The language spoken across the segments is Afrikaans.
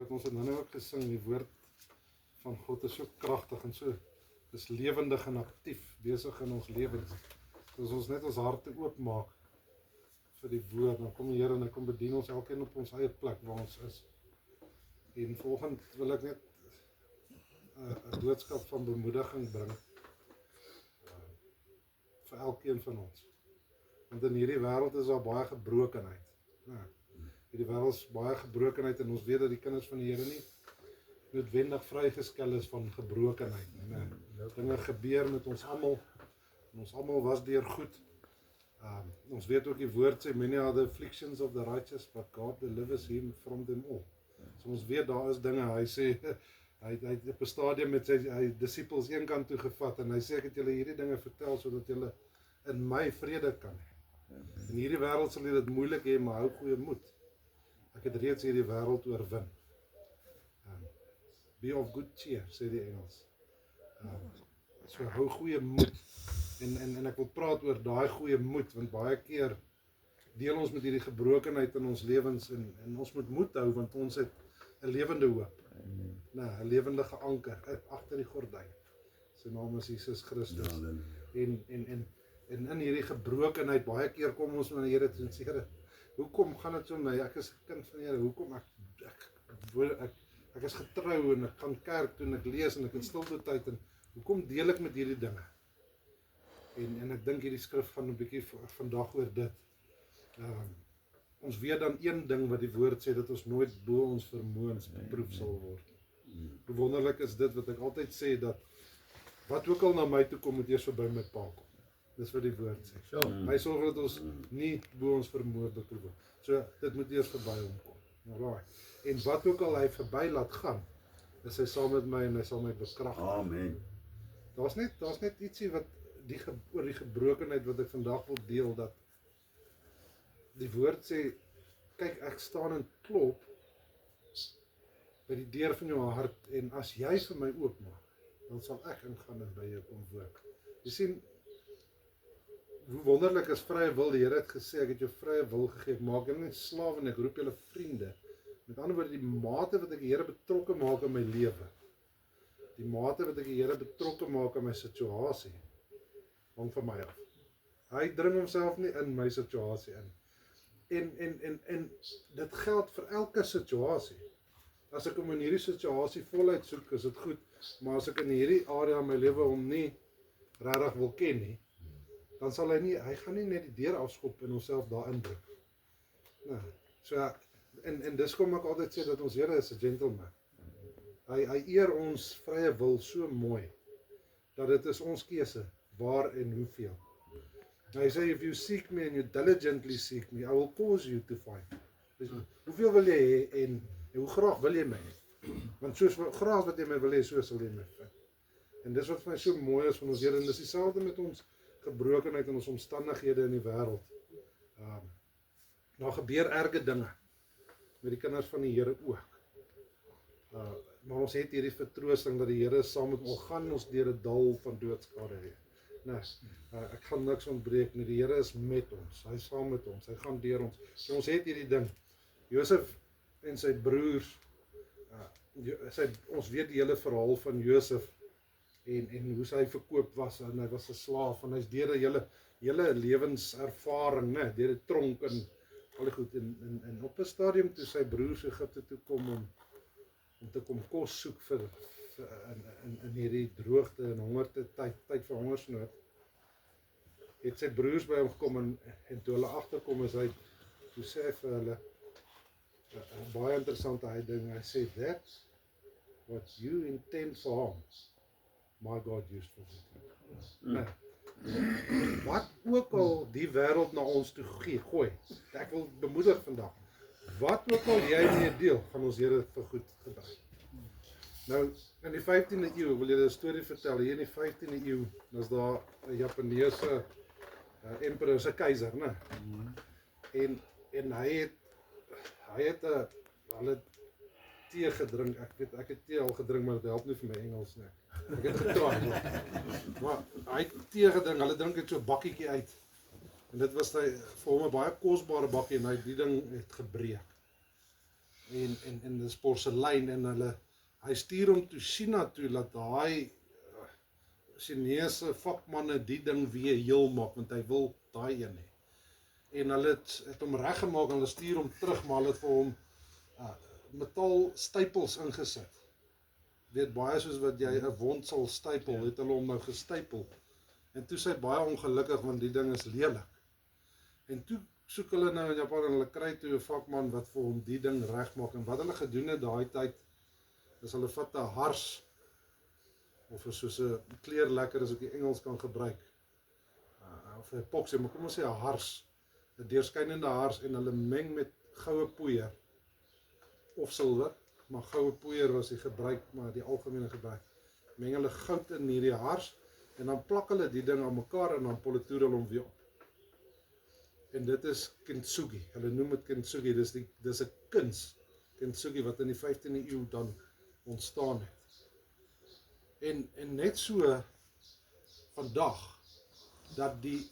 Wat ons het nou ook gesing, die woord van God is so kragtig en so is lewendig en aktief besig in ons lewens. As ons net ons harte oopmaak vir die woord, dan kom die Here en hy kom bedien ons elkeen op ons eie plek waar ons is. En volgende wil ek net 'n boodskap van bemoediging bring vir elkeen van ons. Want in hierdie wêreld is daar baie gebrokenheid. Ja. Hierdie wêreld is baie gebrokenheid en ons weet dat die kinders van die Here nie noodwendig vrygeskel is van gebrokenheid. Nee. Dinge gebeur met ons almal en ons almal was deur goed. Ons weet ook die woord sê, many are the afflictions of the righteous, but God delivers him from them all. So ons weet daar is dinge, hy sê, hy het op 'n stadium met sy disippels een kant toe gevat en hy sê ek het julle hierdie dinge vertel sodat julle in my vrede kan hê. In hierdie wêreld sal jy dit moeilik hê, maar hou goeie moed. Ek het reeds hierdie wêreld oorwin. Be of good cheer, sê die Engels. So hou goeie moed. En ek wil praat oor daai goeie moed, want baie keer deel ons met hierdie gebrokenheid in ons lewens en ons moet moed hou, want ons het 'n lewende hoop. 'n lewendige anker agter die gordyn. Sy naam is Jesus Christus. En in hierdie gebrokenheid, baie keer kom ons na die Here toe en sê, Here, hoekom gaan dit so met my? Ek is 'n kind van die Here, hoekom ek is getrou en ek gaan kerk toe en ek lees en ek het stilte tyd en hoekom deel ek met hierdie dinge? En ek dink hierdie skrif gaan 'n bietjie vandag oor dit. Ons weet dan een ding wat die woord sê, dat ons nooit bo ons vermoëns beproef sal word. Wonderlik is dit wat ek altyd sê, dat wat ook al na my toe kom, moet eers verby my pa kom. Dis wat die woord sê. Hy sorg dat ons nie bo ons vermoë beproef word. So dit moet eers verby hom kom. Alraai. En wat ook al hy verby laat gaan, is hy saam met my en hy sal my bekragtig. Amen. Daar's net ietsie wat oor die gebrokenheid wat ek vandag wil deel, dat die woord sê, kyk, ek staan en klop by die deur van jou hart, en as jy vir my oopmaak, dan sal ek ingaan en by jou kom woon. Jy sien, hoe wonderlik is vrye wil. Die Here het gesê, ek het jou vrye wil gegee, maak julle nie slawe nie, ek roep julle vriende. Met ander woorde, die mate wat ek die Here betrokke maak in my lewe, die mate wat ek die Here betrokke maak in my situasie, hang van my af. Hy dring homself nie in my situasie in. En dit geld vir elke situasie. As ek hom in hierdie situasie voluit soek, is dit goed, maar as ek in hierdie area in my lewe hom nie regtig wil ken nie, dan sal hy gaan nie net die deur afskop en homself daarin druk. Nou, so, en dis kom ek altyd sê, dat ons Here is 'n gentleman. Hy eer ons vrye wil so mooi, dat dit is ons keuse, waar en hoeveel. Hy sê, if you seek me and you diligently seek me, I will cause you to find. Dus, hoeveel wil jy hê en hoe graag wil jy my hê? Want soos graag wat jy my wil hê, so sal jy my vind. En dis wat vir my so mooi is van ons Here, en dis dieselfde met ons gebrokenheid en ons omstandighede in die wêreld. Daar gebeur erge dinge met die kinders van die Here ook. Maar ons het hierdie vertroosting dat die Here saam met ons gaan ons deur 'n dal van doodskade hê. Ek gaan niks ontbreek nie, die Here is met ons, hy is saam met ons, hy gaan deur ons. So ons het hierdie ding, Josef en sy broers, ons weet die hele verhaal van Josef, en hoe hy verkoop was, en hy was 'n slaaf, en hy's deur 'n hele lewenservaring, deur 'n tronk, en al die goed, en op 'n stadium toe sy broers Egipte toe kom, om te kom kos soek in hierdie droogte en hongerte tyd vir hongersnood, het sy broers by hom gekom, en toe hulle agterkom is hy, toe sê hy vir hulle, 'n baie interessante ding, hy sê, that's what you intend for harm, my God used for good. Wat ook al die wêreld na ons toe gooi, ek wil bemoedig vandag, wat ook al jy mee deel, gaan ons Here vir goed gebruik. Nou, in die 15de eeu, wil jy 'n storie vertel, hier in die 15de eeu, is daar 'n Japaneese emperor, 'n keiser, né? En hy het hulle tee gedrink, ek het tee al gedrink, maar dit help nie vir my Engels nie. Ek het getraai, maar hy het tee gedrink, hulle drink het so 'n bakkietjie uit, en dit was vir hom 'n baie kosbare bakkie, en hy die ding het gebreek. en dis porselein en hy stuur hom toe China toe dat daai Chinese vakmanne die ding weer heel maak want hy wil daai een hê. En hulle het hom reggemaak en hulle stuur hom terug, maar hulle het vir hom metaal stypels ingesit. Weet baie soos wat jy 'n wond sal stypel, het hulle hom nou gestypel. En toe sy baie ongelukkig want die ding is lelik. En toe soek hulle nou in Japan en hulle kry toe 'n vakman wat vir hom die ding regmaak. En wat hulle gedoen het daai tyd is hulle vat 'n hars of soos 'n kleurlekker as ek die Engels kan gebruik. Of 'n epoxy, maar kom ons sê 'n hars, 'n deurskynende hars en hulle meng met goue poeier of silwer, maar goue poeier was die gebruik, maar die algemene gebruik. Meng hulle goud in hierdie hars en dan plak hulle die ding aan mekaar en dan politoer hulle hom weer op. En dit is kintsugi. Hulle noem dit kintsugi. Dis 'n kuns, kintsugi wat in die 15de eeu dan ontstaan het. En net so vandag dat die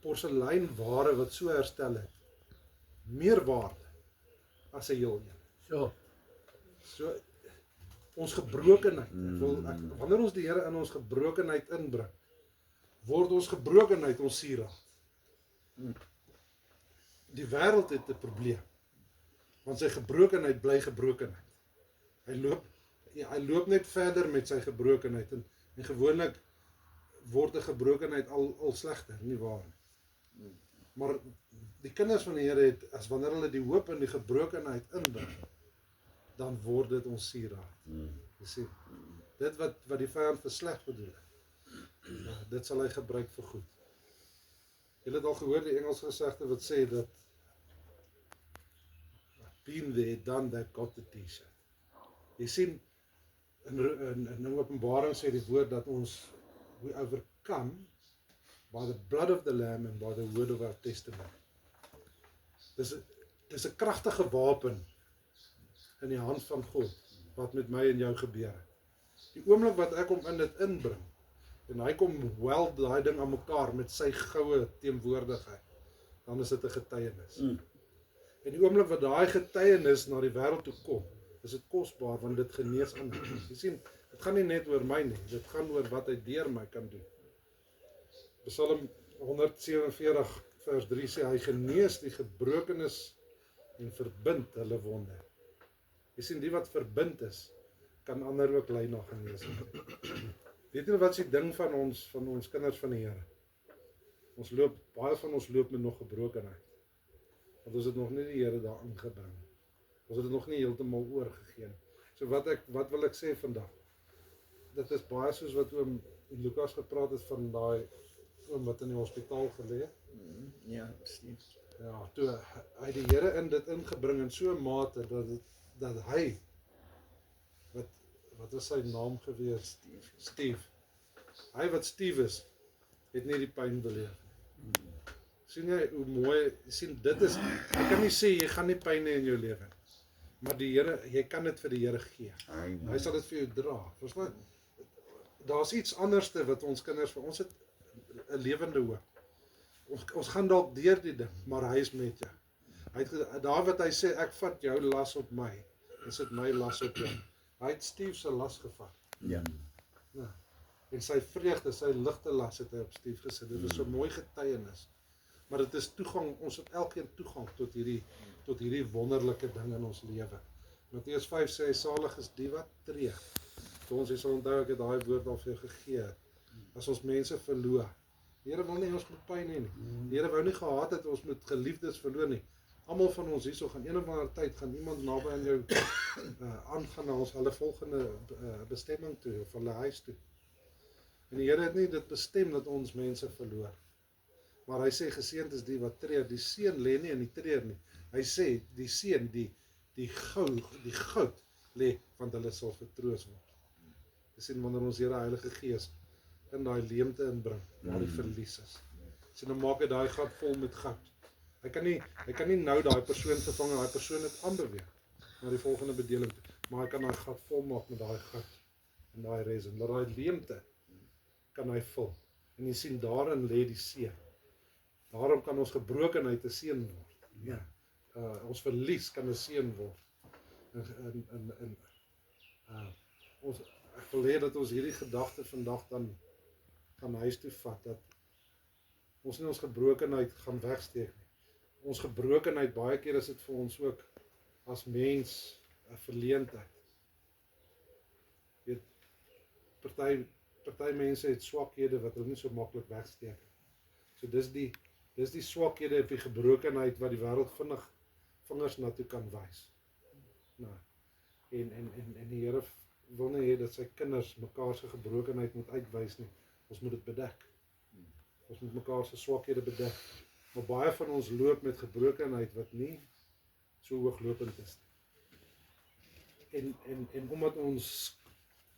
porseleinware wat so herstel het meer waarde as 'n heel een. So ons gebrokenheid. Wanneer ons die Here in ons gebrokenheid inbring, word ons gebrokenheid ons sieraad. Die wêreld het 'n probleem. Want sy gebrokenheid bly gebrokenheid. Hy loop net verder met sy gebrokenheid en gewoonlik word 'n gebrokenheid al slegter, nie waar nie. Maar die kinders van die Here het, as wanneer hulle die hoop in die gebrokenheid inbring, dan word dit ons sieraad. Jy sien, dit wat die vyand vir sleg bedoel het, dit sal hy gebruik vir goed. Jy het al gehoor die Engels gesegde wat sê dat been there, done that, got the t-shirt. Jy sien, in Openbaring sê die woord dat we overcome by the blood of the Lamb and by the word of our testament. Dis 'n kragtige wapen in die hand van God, wat met my en jou gebeur het. Die oomblik wat ek hom in dit inbring, en hy kom weld daai ding aan mekaar met sy goue teenwoordigheid, dan is dit 'n getuienis. En die oomblik wat daai getuienis na die wêreld toe kom, is dit kosbaar, want dit genees ander. Jy sien, dit gaan nie net oor my nie, dit gaan oor wat hy deur my kan doen. Psalm 147 vers 3 sê, hy genees die gebrokenes en verbind hulle wonde. Jy sien, die wat verbind is, kan ander ook lei na genesing. Weet jy wat is die ding van ons kinders van die Here? Baie van ons loop met nog gebrokenheid. Want ons het nog nie die Here daar ingebring. Ons het dit nog nie heeltemal oorgegee. So wat wil ek sê vandag? Dit is baie soos wat oom Lukas gepraat het van daai oom wat in die hospitaal gelê het. Ja, Steve. Ja, toe hy die Here in dit ingebring in so 'n mate dat hy wat is sy naam gewees? Steve. Hy wat Steve is, het nie die pyn beleef. Sien jy hoe mooi, sien dit is, ek kan nie sê jy gaan nie pyn hê in jou lewe, maar die Here, jy kan dit vir die Here gee. Hy sal dit vir jou dra. Verstaan? Daar's iets anderste wat ons kinders, vir ons het 'n lewende hoop. Ons gaan dalk deur die ding, maar hy is met jou. Daar wat hy sê, ek vat jou las op my, en sit my las op jou. Hy het Steve se las gevat. Ja. En sy vreugde, sy ligte las het hy op Steve gesit. Dit is so mooi getuienis. Maar dit is toegang, ons het elkeen toegang tot hierdie wonderlike ding in ons lewe. Matteus 5 sê, salig is die wat tree. Toe ons sal onthou, ek het daai woord al vir jou gegee. As ons mense verloor. Die Here wil nie ons moet pyn hê nie. Die Here wou nie gehad het ons moet geliefdes verloor nie. Almal van ons hierso gaan een of ander tyd gaan iemand naby aan jou aangaan na hulle volgende bestemming toe of hulle huis toe. En die Here het nie dit bestem dat ons mense verloor. Maar hy sê geseënd is die wat treur. Die seën lê nie in die treur nie. Hy sê die seën, die goud lê, want hulle sal vertroos word. Jy sien wanneer ons Here Heilige Gees in daai leemte inbring, waar die verlies is. So dan maak hy daai gat vol met goud. Hy kan nie nou daai persoon vervang en daai persoon het aanbeweeg na die volgende bedeling toe, maar hy kan daai gat vol maak met daai goud en daai resin. Dat daai leemte kan hy vul. En jy sien daarin lê die seën. Daarom kan ons gebrokenheid 'n seën word. Ja. ons verlies kan 'n seën word. Ons ek wil hê dat ons hierdie gedagte vandag dan gaan huis toe vat, dat ons nie ons gebrokenheid gaan wegsteek nie. Ons gebrokenheid, baie keer is dit vir ons ook as mens 'n verleentheid. Weet, party mense het swakhede wat hulle nie so maklik wegsteek nie. So dis die swakhede of die gebrokenheid wat die wêreld vinnig vingers na toe kan wys. Nou, en die Here wil nie hê dat sy kinders mekaar se gebrokenheid moet uitwys nie. Ons moet dit bedek. Ons moet mekaar se swakhede bedek. Maar baie van ons loop met gebrokenheid wat nie so hooglopend is nie. En omdat ons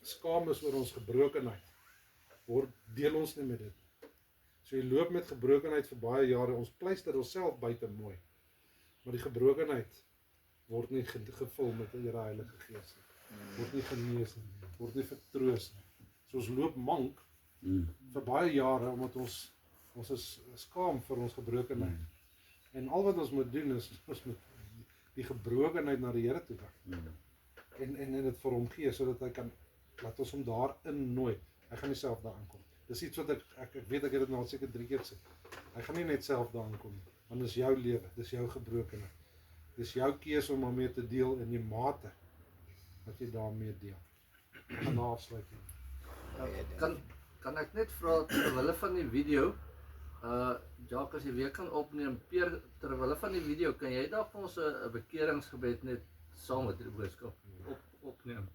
skaam is oor ons gebrokenheid, deel ons nie met dit. So jy loop met gebrokenheid vir baie jare, ons pleister onsself buite mooi. Maar die gebrokenheid word nie gevul met die Heilige Gees nie. Word nie genees nie, word nie vertroos nie. So ons loop mank vir baie jare omdat ons is skaam vir ons gebrokenheid. En al wat ons moet doen is ons moet die gebrokenheid na die Here toe bring. En dit vir hom gee sodat hy kan laat ons hom daarin nooi. Hy gaan nie self daar aankom. Dis iets wat ek weet ek het dit nou al seker 3 keer gesê. Hy gaan nie net self daar aankom nie, want dis jou lewe, dis jou gebrokenheid. Dis jou keuse om daarmee te deel in die mate wat jy daarmee deel. Ek gaan afsluit. Kan ek net vra terwille van die video, Jacques, as jy weer kan opneem, Peer, terwille van die video, kan jy daar vir ons 'n bekeringsgebed net saam met die boodskap opneem?